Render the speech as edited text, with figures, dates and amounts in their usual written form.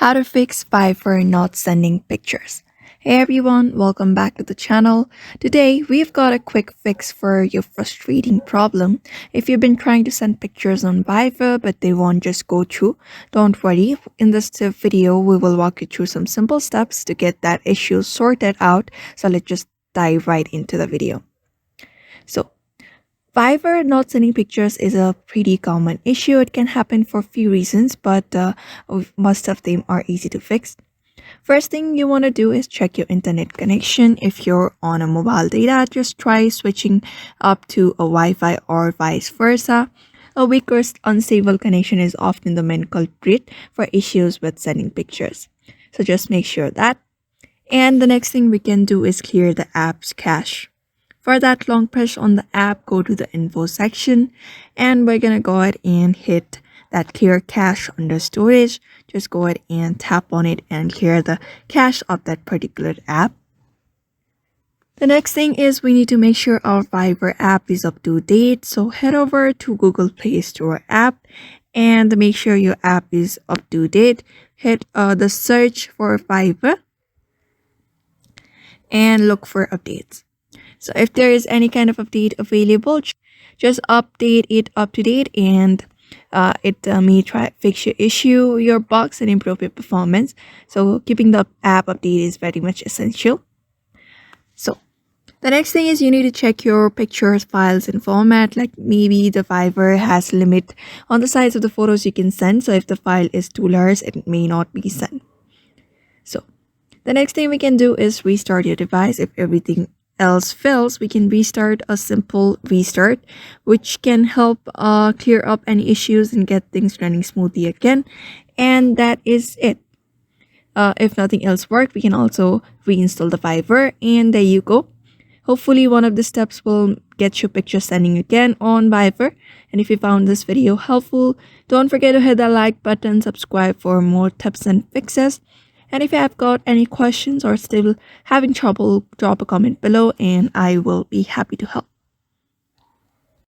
How to fix Fiverr not sending pictures. Hey everyone, welcome back to the channel. Today we've got a quick fix for your frustrating problem. If you've been trying to send pictures on Fiverr but they won't just go through, don't worry. In this video we will walk you through some simple steps to get that issue sorted out. So let's just dive right into the video. So Fiverr not sending pictures is a pretty common issue. It can happen for a few reasons, but most of them are easy to fix. First thing you want to do is check your internet connection. If you're on a mobile data, just try switching up to a Wi-Fi or vice versa. A weak or unstable connection is often the main culprit for issues with sending pictures. So just make sure that. And the next thing we can do is clear the app's cache. For that, long press on the app, go to the info section, and we're gonna go ahead and hit that clear cache under storage. Just go ahead and tap on it and clear the cache of that particular app. The next thing is we need to make sure our Fiverr app is up to date. So head over to Google Play Store app and make sure your app is up to date. Hit the search for Fiverr and look for updates. So if there is any kind of update available, just update it up to date and it may try fix your issue, your bugs, and improve your performance. So keeping the app update is very much essential. So the next thing is you need to check your pictures, files, and format. Like maybe the Fiverr has limit on the size of the photos you can send. So if the file is too large, it may not be sent. So the next thing we can do is restart your device. If everything else fails, we can restart. A simple restart which can help clear up any issues and get things running smoothly again, and that is it. If nothing else works, we can also reinstall the Fiverr, and there you go. Hopefully one of the steps will get your picture sending again on Fiverr. And if you found this video helpful, don't forget to hit the like button, subscribe for more tips and fixes. And if you have got any questions or still having trouble, drop a comment below and I will be happy to help.